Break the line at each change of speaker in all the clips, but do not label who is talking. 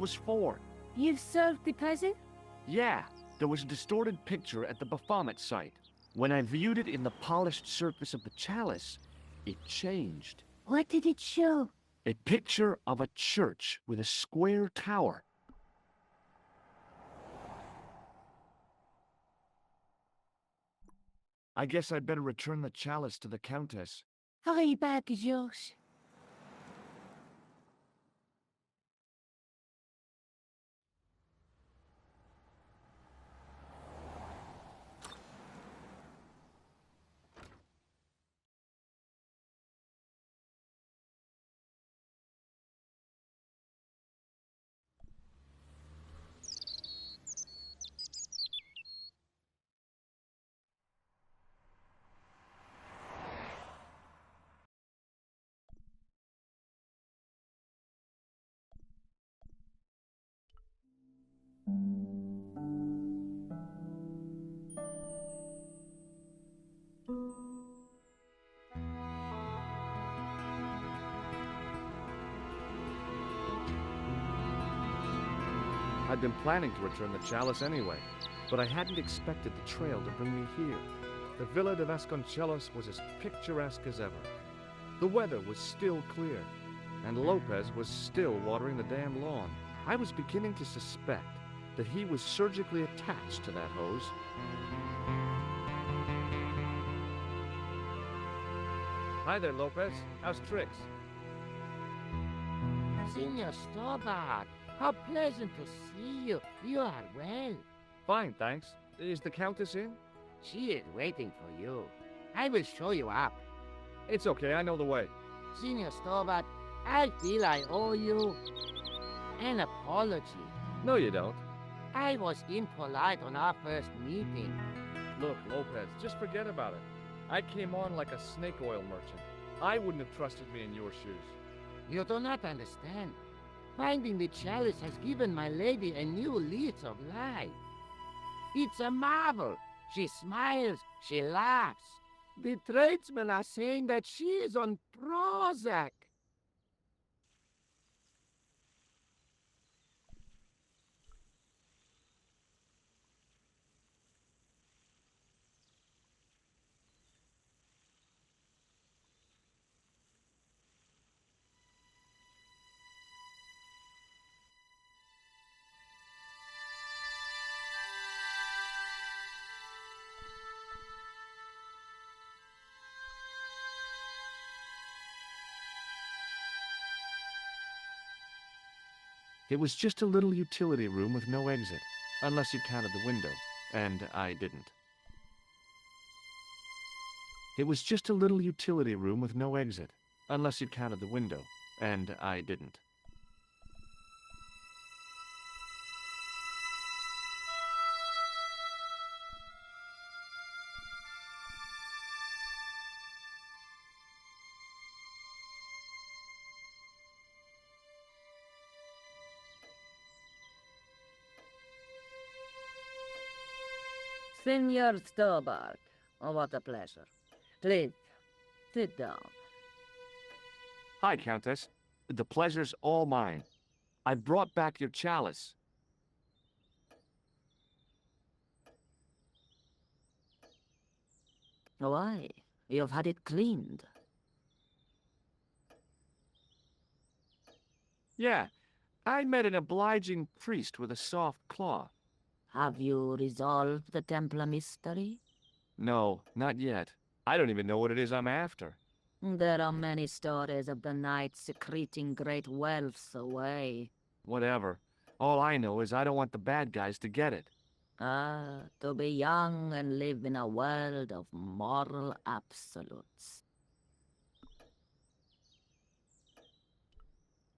was for.
You've solved the puzzle?
Yeah, there was a distorted picture at the Baphomet site. When I viewed it in the polished surface of the chalice, it changed.
What did it show?
A picture of a church with a square tower. I guess I'd better return the chalice to the Countess.
Hurry back, Georges.
I'd been planning to return the chalice anyway, but I hadn't expected the trail to bring me here. The Villa de Vasconcelos was as picturesque as ever. The weather was still clear, and Lopez was still watering the damn lawn. I was beginning to suspect that he was surgically attached to that hose. Hi there, Lopez. How's tricks?
Senor Stobart, how pleasant to see you. You are well.
Fine, thanks. Is the Countess in?
She is waiting for you. I will show you up.
It's okay, I know the way.
Senor Stobart, I feel I owe you an apology.
No, you don't.
I was impolite on our first meeting.
Look, Lopez, just forget about it. I came on like a snake oil merchant. I wouldn't have trusted me in your shoes.
You do not understand. Finding the chalice has given my lady a new lease of life. It's a marvel. She smiles, she laughs. The tradesmen are saying that she is on Prozac.
It was just a little utility room with no exit, unless you counted the window, and I didn't. It was just a little utility room with no exit, unless you counted the window, and I didn't.
Senor Stobart. Oh, what a pleasure. Please, sit down.
Hi, Countess. The pleasure's all mine. I've brought back your chalice.
Why? You've had it cleaned.
Yeah, I met an obliging priest with a soft claw.
Have you resolved the Templar mystery?
No, not yet. I don't even know what it is I'm after.
There are many stories of the knight secreting great wealths away.
Whatever. All I know is I don't want the bad guys to get it.
Ah, to be young and live in a world of moral absolutes.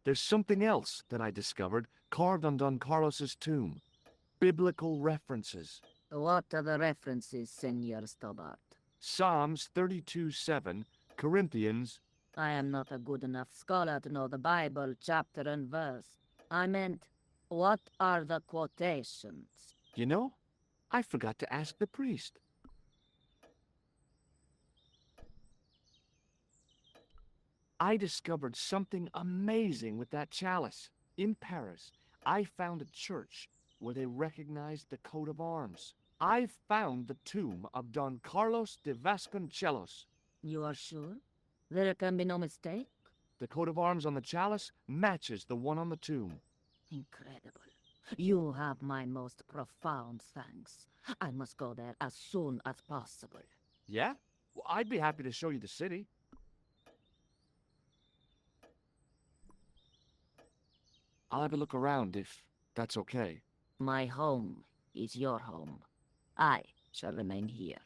There's something else that I discovered carved on Don Carlos's tomb. Biblical references.
What are the references, Senor Stobart?
Psalms 32:7, Corinthians.
I am not a good enough scholar to know the Bible chapter and verse. I meant, what are the quotations?
You know, I forgot to ask the priest. I discovered something amazing with that chalice in Paris. I found a church where they recognized the coat of arms. I found the tomb of Don Carlos de Vasconcelos.
You are sure? There can be no mistake?
The coat of arms on the chalice matches the one on the tomb.
Incredible. You have my most profound thanks. I must go there as soon as possible.
Yeah? Well, I'd be happy to show you the city. I'll have a look around if that's okay.
My home is your home. I shall remain here.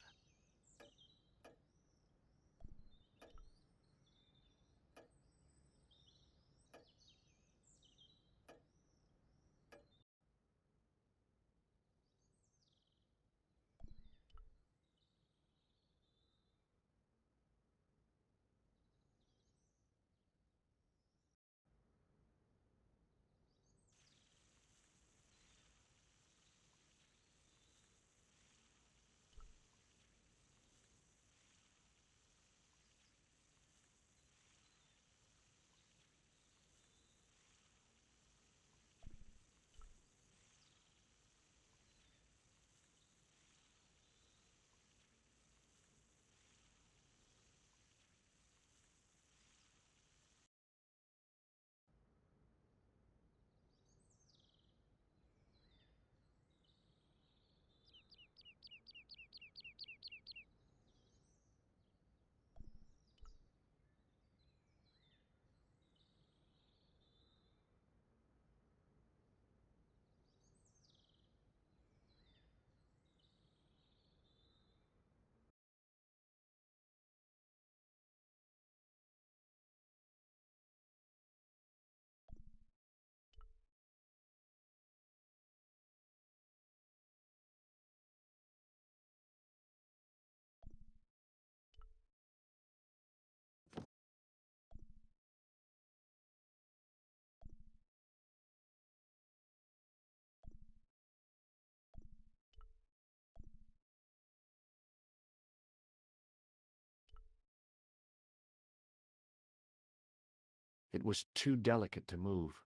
It was too delicate to move.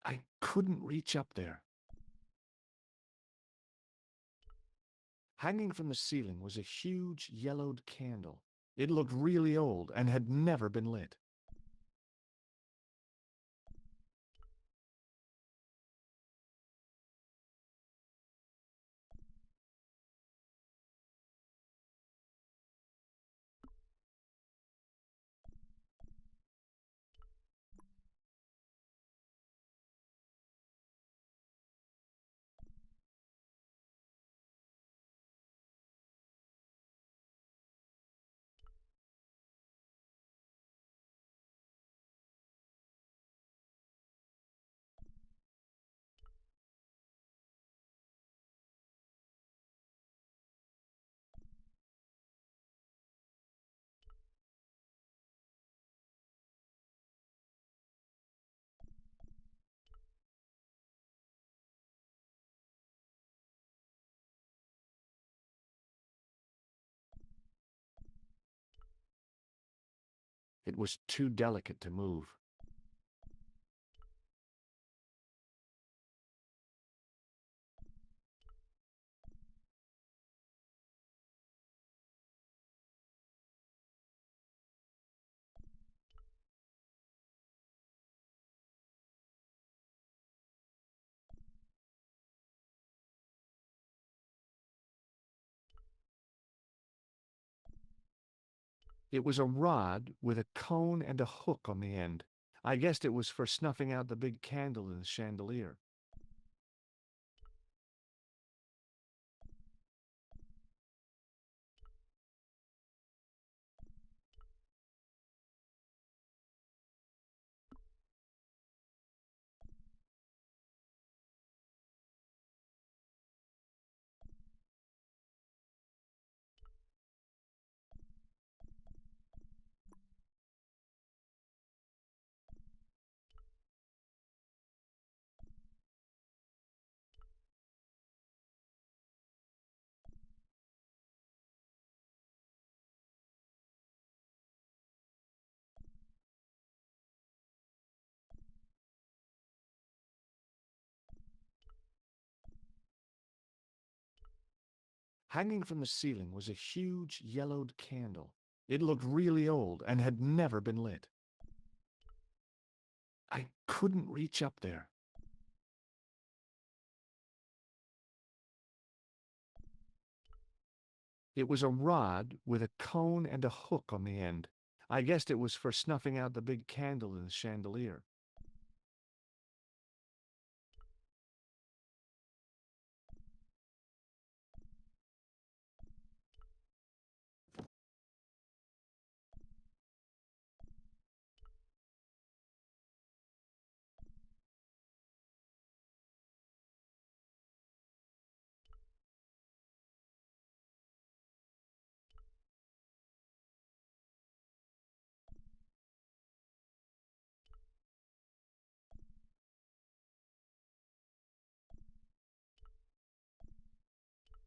I couldn't reach up there. Hanging from the ceiling was a huge yellowed candle. It looked really old and had never been lit. It was too delicate to move. It was a rod with a cone and a hook on the end. I guessed it was for snuffing out the big candle in the chandelier. Hanging from the ceiling was a huge yellowed candle. It looked really old and had never been lit. I couldn't reach up there. It was a rod with a cone and a hook on the end. I guessed it was for snuffing out the big candle in the chandelier.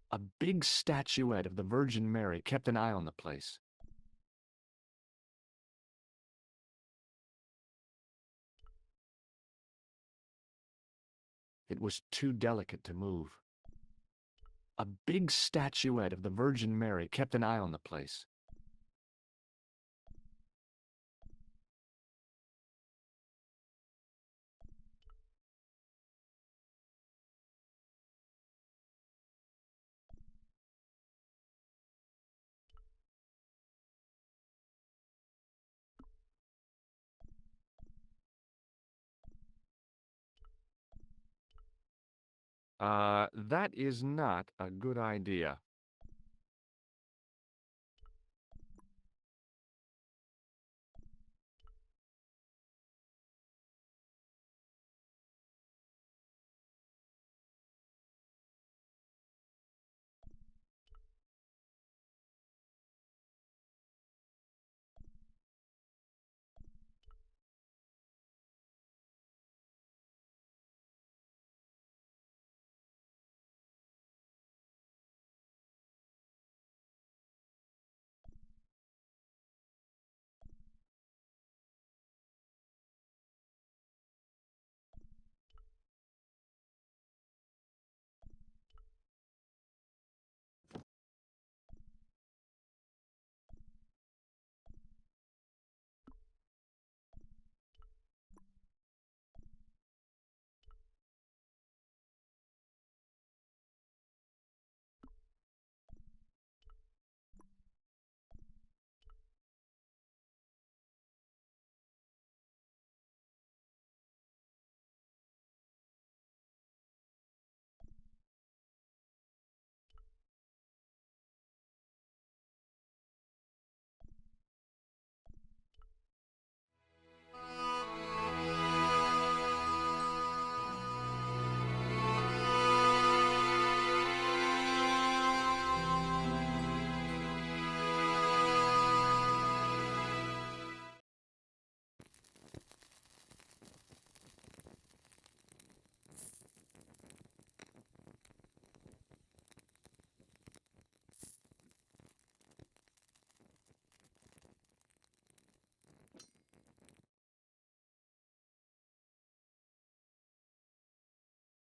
A big statuette of the Virgin Mary kept an eye on the place. It was too delicate to move. A big statuette of the Virgin Mary kept an eye on the place. That is not a good idea.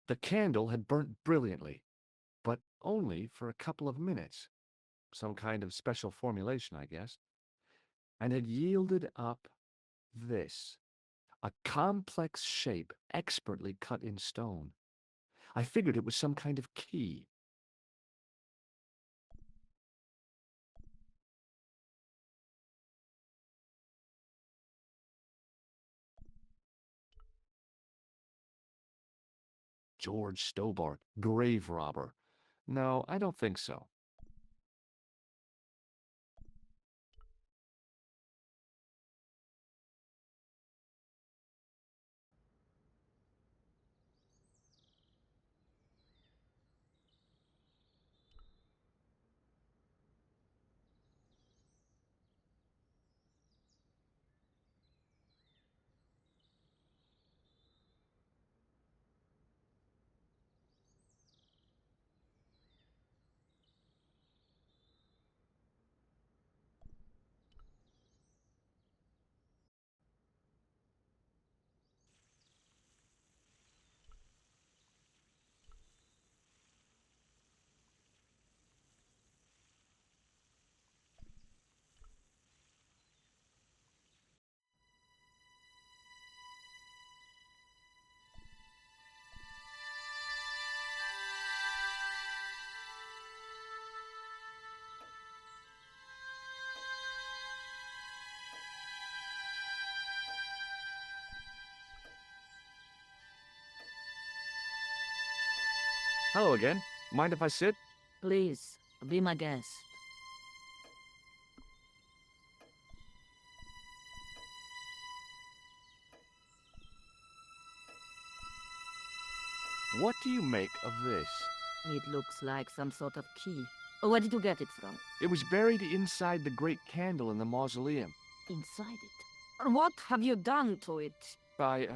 The candle had burnt brilliantly, but only for a couple of minutes. Some kind of special formulation, I guess. And had yielded up this. A complex shape expertly cut in stone. I figured it was some kind of key. George Stobart, grave robber. No, I don't think so. Hello again. Mind if I sit?
Please, be my guest.
What do you make of this?
It looks like some sort of key. Where did you get it from?
It was buried inside the great candle in the mausoleum.
Inside it. What have you done to it?
I,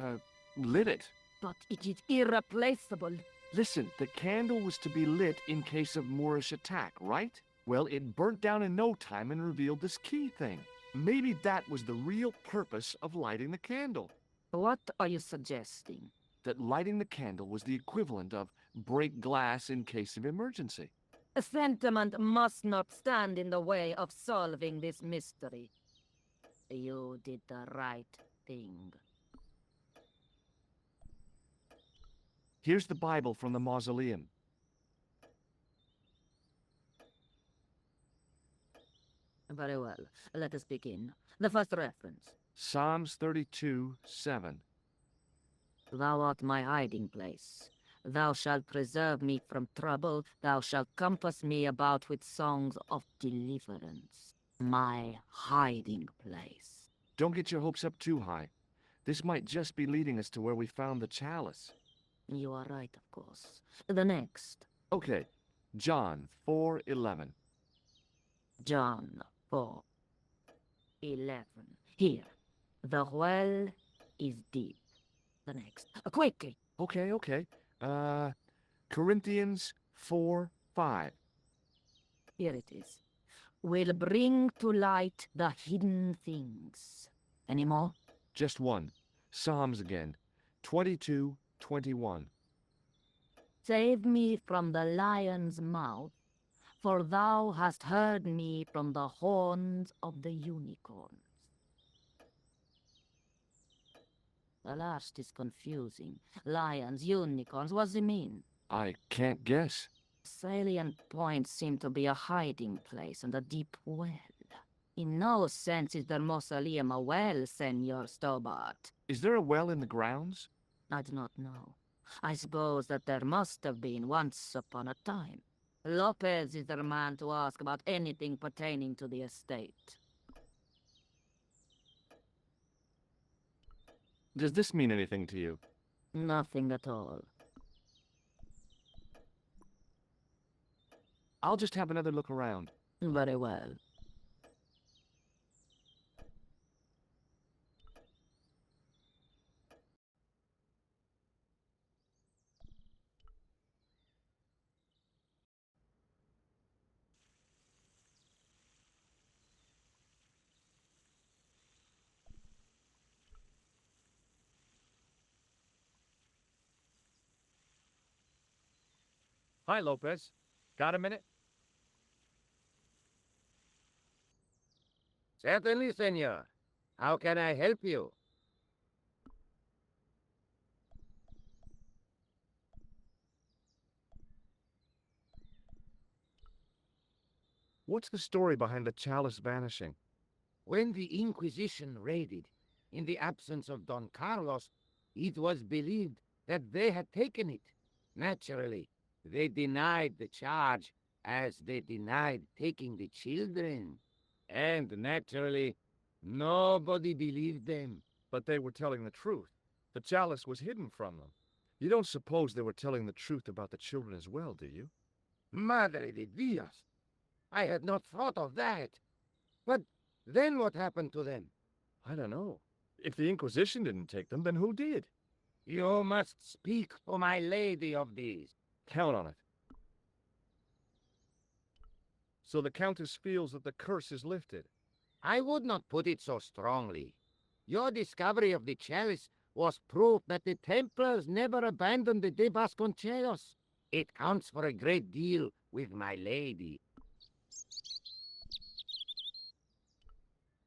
lit it.
But it is irreplaceable.
Listen, the candle was to be lit in case of Moorish attack, right? Well, it burnt down in no time and revealed this key thing. Maybe that was the real purpose of lighting the candle.
What are you suggesting?
That lighting the candle was the equivalent of break glass in case of emergency.
A sentiment must not stand in the way of solving this mystery. You did the right thing.
Here's the Bible from the mausoleum.
Very well. Let us begin. The first reference.
Psalms 32:7.
Thou art my hiding place. Thou shalt preserve me from trouble. Thou shalt compass me about with songs of deliverance. My hiding place.
Don't get your hopes up too high. This might just be leading us to where we found the chalice.
You are right, of course. The next.
Okay, John 4:11.
John 4:11. Here. The well is deep. The next. Quickly.
Okay. Corinthians 4:5.
Here it is. Will bring to light the hidden things. Any more?
Just one. Psalms again. 22:21.
Save me from the lion's mouth, for thou hast heard me from the horns of the unicorns. The last is confusing. Lions, unicorns, what does it mean?
I can't guess.
Salient points seem to be a hiding place and a deep well. In no sense is the mausoleum a well, Senor Stobart.
Is there a well in the grounds?
I do not know. I suppose that there must have been once upon a time. Lopez is the man to ask about anything pertaining to the estate.
Does this mean anything to you?
Nothing at all.
I'll just have another look around.
Very well.
Hi, Lopez. Got a minute?
Certainly, senor. How can I help you?
What's the story behind the chalice vanishing?
When the Inquisition raided, in the absence of Don Carlos, it was believed that they had taken it. Naturally, they denied the charge, as they denied taking the children. And naturally, nobody believed them.
But they were telling the truth. The chalice was hidden from them. You don't suppose they were telling the truth about the children as well, do you?
Madre de Dios! I had not thought of that. But then what happened to them?
I don't know. If the Inquisition didn't take them, then who did?
You must speak to my lady of these.
Count on it. So the Countess feels that the curse is lifted.
I would not put it so strongly. Your discovery of the chalice was proof that the Templars never abandoned the de Vasconcelos. It counts for a great deal with my lady.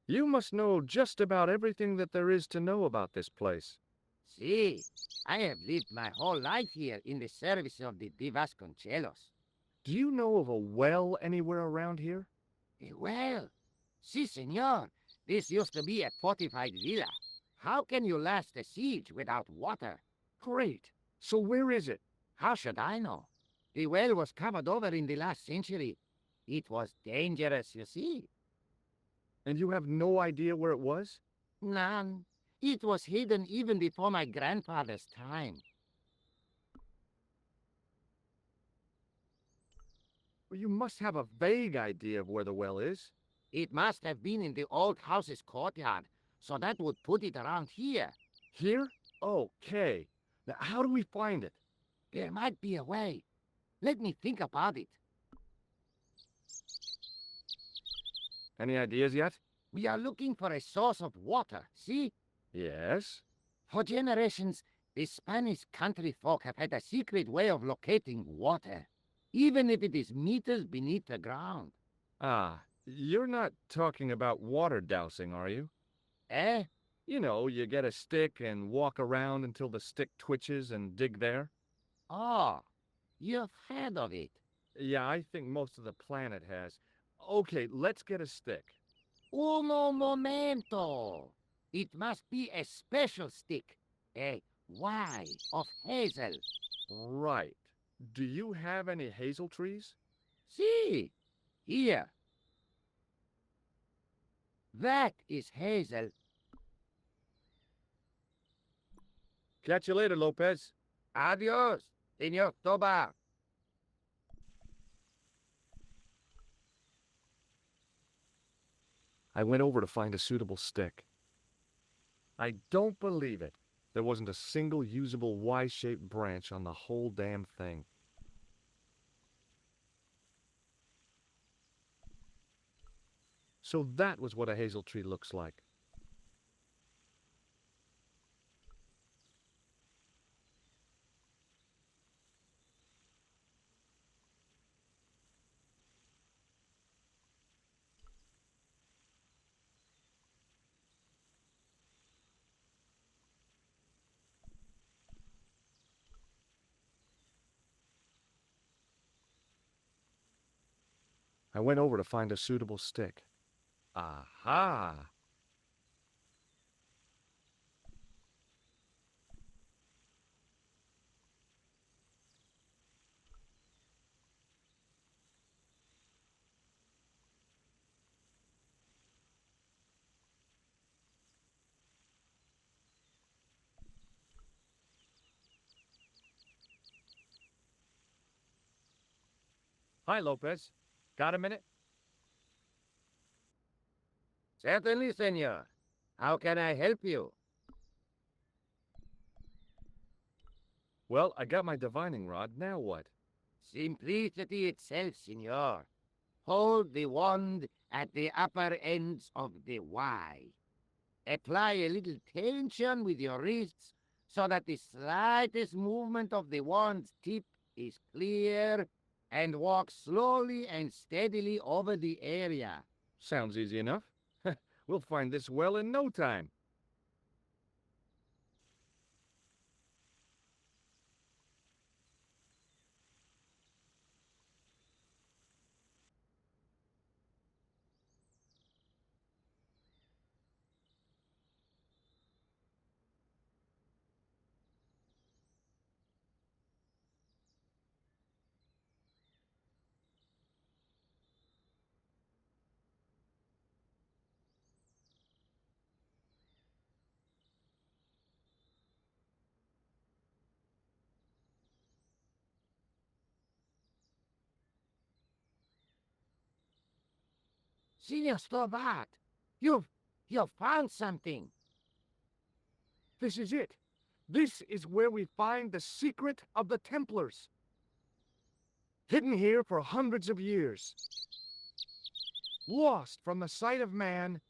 You must know just about everything that there is to know about this place.
See, I have lived my whole life here in the service of the de Vasconcelos.
Do you know of a well anywhere around here?
Well, si, senor. This used to be a fortified villa. How can you last a siege without water?
Great. So where is it?
How should I know? The well was covered over in the last century. It was dangerous, you see.
And you have no idea where it was?
None. It was hidden even before my grandfather's time.
Well, you must have a vague idea of where the well is.
It must have been in the old house's courtyard, so that would put it around here.
Here? Okay. Now, how do we find it?
There might be a way. Let me think about it.
Any ideas yet?
We are looking for a source of water, see?
Yes.
For generations, the Spanish country folk have had a secret way of locating water, even if it is meters beneath the ground.
Ah, you're not talking about water dousing, are you?
Eh?
You know, you get a stick and walk around until the stick twitches and dig there.
Oh, you've heard of it.
Yeah, I think most of the planet has. Okay, let's get a stick.
Uno momento. It must be a special stick, a Y of hazel.
Right. Do you have any hazel trees?
See, here. That is hazel.
Catch you later, Lopez.
Adios, Señor Tobar.
I went over to find a suitable stick. I don't believe it. There wasn't a single usable Y-shaped branch on the whole damn thing. So that was what a hazel tree looks like. I went over to find a suitable stick. Aha! Hi, Lopez. Got a minute?
Certainly, Senor. How can I help you?
Well, I got my divining rod. Now what?
Simplicity itself, Senor. Hold the wand at the upper ends of the Y. Apply a little tension with your wrists so that the slightest movement of the wand's tip is clear, and walk slowly and steadily over the area.
Sounds easy enough. We'll find this well in no time.
Senor Stobart, you've found something.
This is it. This is where we find the secret of the Templars. Hidden here for hundreds of years. Lost from the sight of man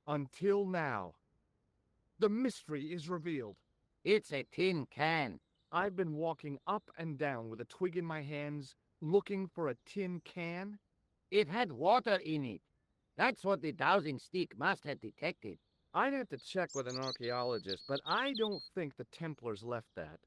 until now. The mystery is revealed.
It's a tin can.
I've been walking up and down with a twig in my hands, looking for a tin can.
It had water in it. That's what the dowsing stick must have detected.
I'd have to check with an archaeologist, but I don't think the Templars left that.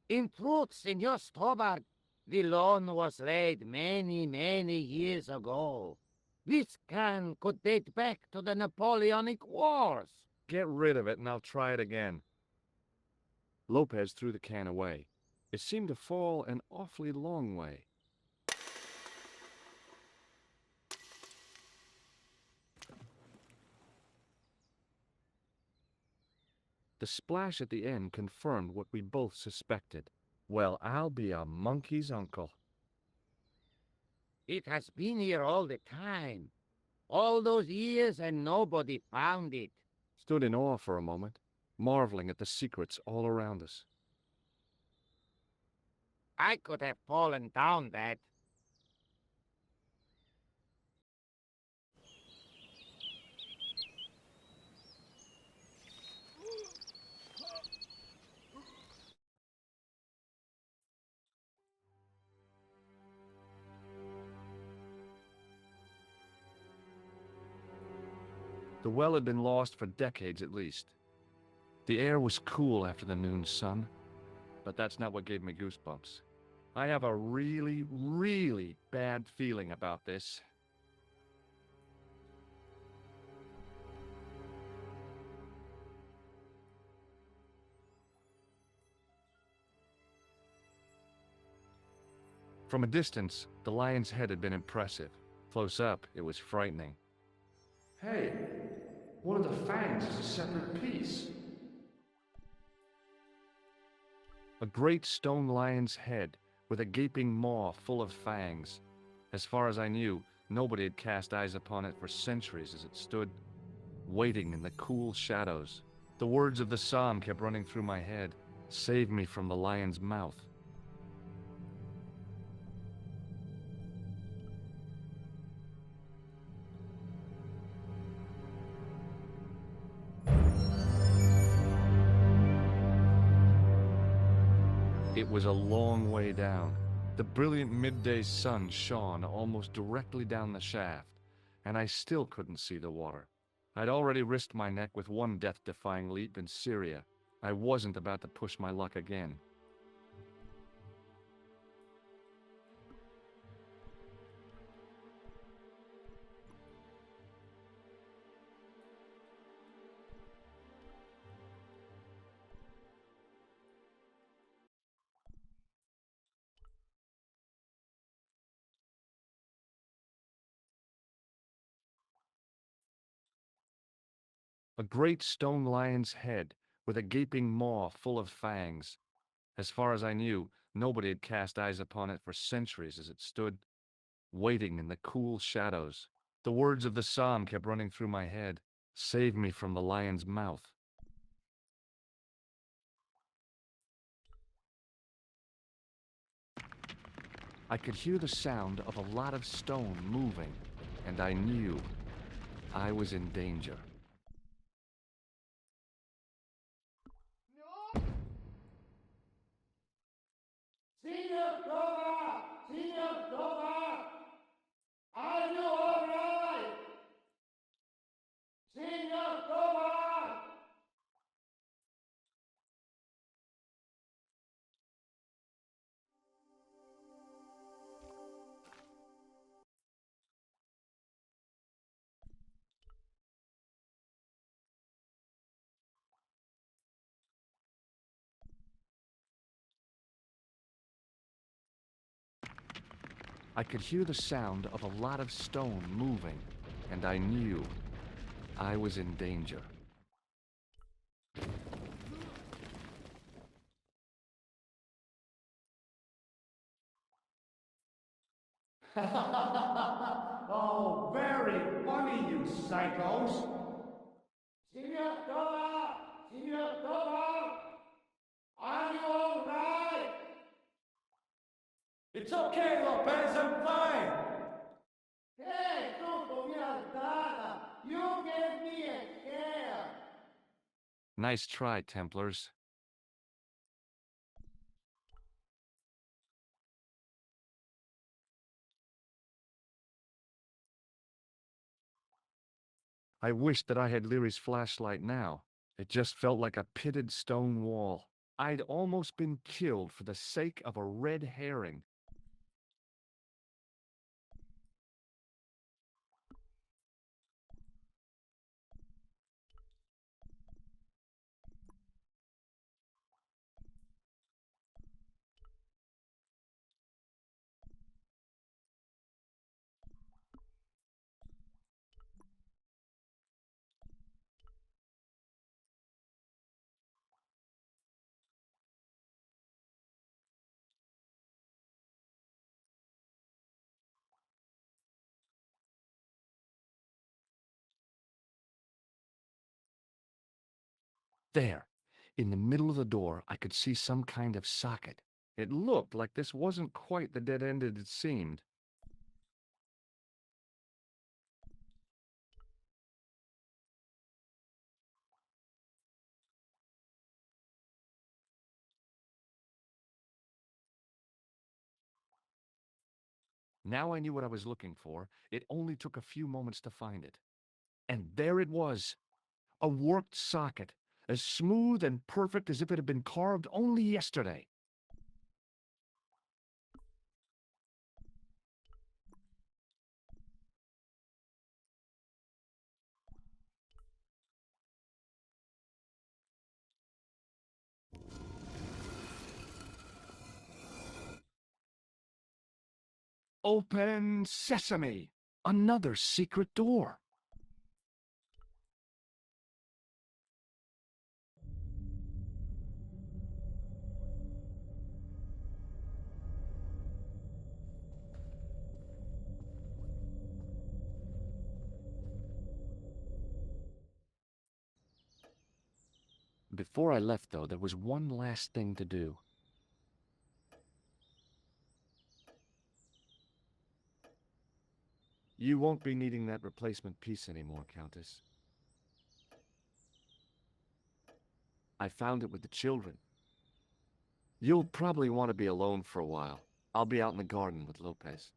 In truth, Senor Stobart, the loan was laid many, many years ago. This can could date back to the Napoleonic Wars.
Get rid of it and I'll try it again. Lopez threw the can away. It seemed to fall an awfully long way. The splash at the end confirmed what we both suspected. Well, I'll be a monkey's uncle.
It has been here all the time. All those years and nobody found it.
Stood in awe for a moment, marveling at the secrets all around us.
I could have fallen down that.
The well had been lost for decades at least. The air was cool after the noon sun, but that's not what gave me goosebumps. I have a really, really bad feeling about this. From a distance, the lion's head had been impressive. Close up, it was frightening. Hey, one of the fangs is a separate piece. A great stone lion's head with a gaping maw full of fangs. As far as I knew, nobody had cast eyes upon it for centuries as it stood, waiting in the cool shadows. The words of the psalm kept running through my head. Save me from the lion's mouth. It was a long way down. The brilliant midday sun shone almost directly down the shaft, and I still couldn't see the water. I'd already risked my neck with one death-defying leap in Syria. I wasn't about to push my luck again. A great stone lion's head with a gaping maw full of fangs. As far as I knew, nobody had cast eyes upon it for centuries as it stood, waiting in the cool shadows. The words of the psalm kept running through my head. Save me from the lion's mouth. I could hear the sound of a lot of stone moving, and I knew I was in danger.
Are you all right? Senor Toba!
I could hear the sound of a lot of stone moving, and I knew I was in danger.
Oh, very funny, you psychos.
Senor Toba! Senor Toba! Are you all right?
It's okay, Lopez, I'm fine.
Hey, tutto mi alzata! You gave me a scare!
Nice try, Templars. I wished that I had Leary's flashlight now. It just felt like a pitted stone wall. I'd almost been killed for the sake of a red herring. There, in the middle of the door, I could see some kind of socket. It looked like this wasn't quite the dead end it seemed. Now I knew what I was looking for. It only took a few moments to find it. And there it was, a warped socket, as smooth and perfect as if it had been carved only yesterday. Open sesame! Another secret door. Before I left, though, there was one last thing to do. You won't be needing that replacement piece anymore, Countess. I found it with the children. You'll probably want to be alone for a while. I'll be out in the garden with Lopez.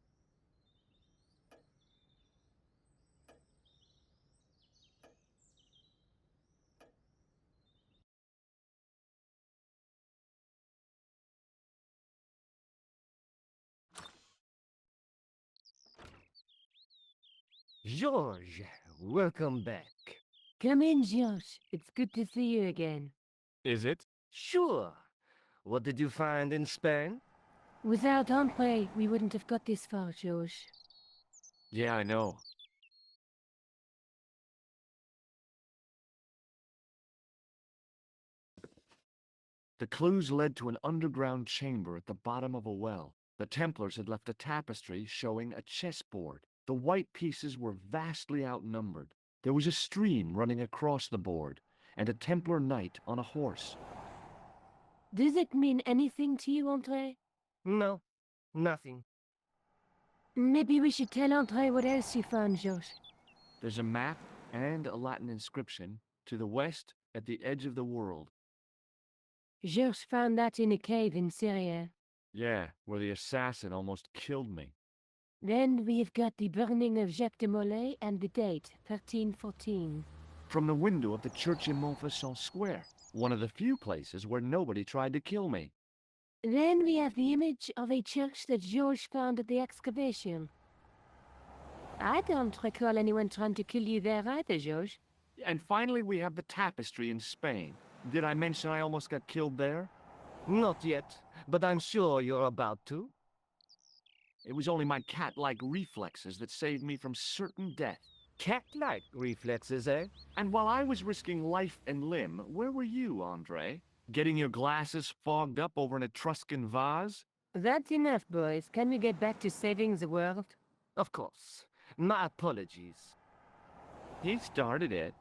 George, welcome back.
Come in, George. It's good to see you again.
Is it?
Sure. What did you find in Spain?
Without Andre, we wouldn't have got this far, George.
Yeah, I know. The clues led to an underground chamber at the bottom of a well. The Templars had left a tapestry showing a chessboard. The white pieces were vastly outnumbered. There was a stream running across the board, and a Templar knight on a horse.
Does it mean anything to you, Andre?
No, nothing.
Maybe we should tell Andre what else you found, George.
There's a map and a Latin inscription to the west at the edge of the world.
George found that in a cave in Syria.
Yeah, where the assassin almost killed me.
Then we've got the burning of Jacques de Molay and the date, 1314.
From the window of the church in Montfaucon Square, one of the few places where nobody tried to kill me.
Then we have the image of a church that George found at the excavation. I don't recall anyone trying to kill you there either, George.
And finally we have the tapestry in Spain. Did I mention I almost got killed there?
Not yet, but I'm sure you're about to.
It was only my cat-like reflexes that saved me from certain death.
Cat-like reflexes, eh?
And while I was risking life and limb, where were you, Andre? Getting your glasses fogged up over an Etruscan vase?
That's enough, boys. Can we get back to saving the world?
Of course. My apologies.
He started it.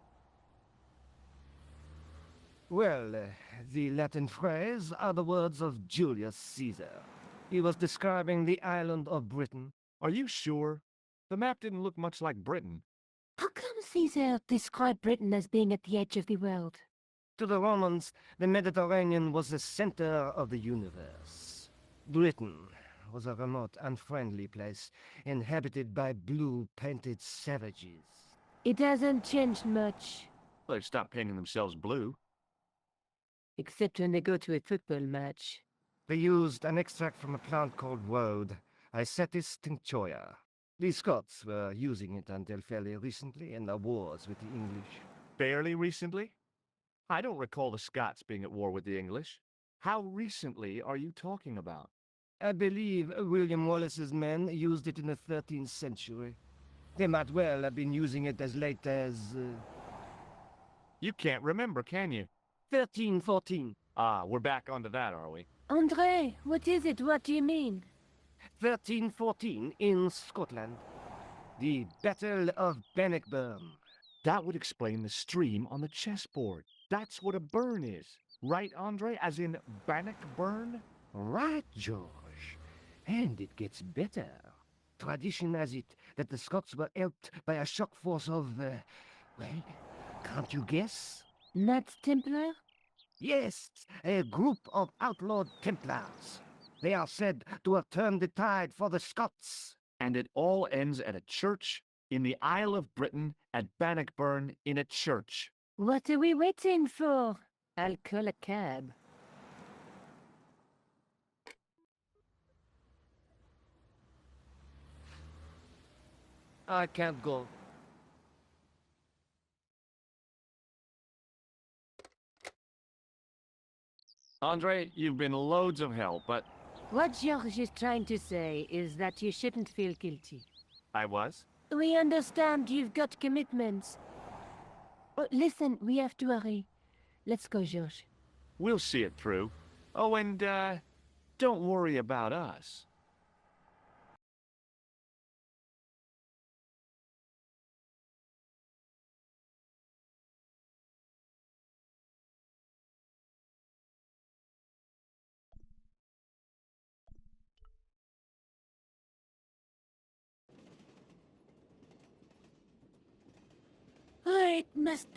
Well, the Latin phrase are the words of Julius Caesar. He was describing the island of Britain.
Are you sure? The map didn't look much like Britain.
How come Caesar described Britain as being at the edge of the world?
To the Romans, the Mediterranean was the center of the universe. Britain was a remote, unfriendly place, inhabited by blue-painted savages.
It hasn't changed much.
They've stopped painting themselves blue.
Except when they go to a football match.
They used an extract from a plant called woad, Icetis tinctoria. The Scots were using it until fairly recently in the wars with the English.
Barely recently? I don't recall the Scots being at war with the English. How recently are you talking about?
I believe William Wallace's men used it in the 13th century. They might well have been using it as late as...
You can't remember, can you?
1314.
Ah, we're back onto that, are we?
Andre, what is it? What do you mean?
1314 in Scotland. The Battle of Bannockburn.
That would explain the stream on the chessboard. That's what a burn is. Right, Andre? As in Bannock burn?
Right, George. And it gets better. Tradition has it that the Scots were helped by a shock force of, well, can't you guess?
Knights Templar?
Yes, a group of outlawed Templars. They are said to have turned the tide for the Scots.
And it all ends at a church in the Isle of Britain at Bannockburn in a church.
What are we waiting for? I'll call a cab.
I can't go.
Andre, you've been loads of help, but
What George is trying to say is that you shouldn't feel guilty.
I was.
We understand you've got commitments. Oh, listen, we have to hurry. Let's go, George.
We'll see it through. Oh, and, don't worry about us.
Oh, it must be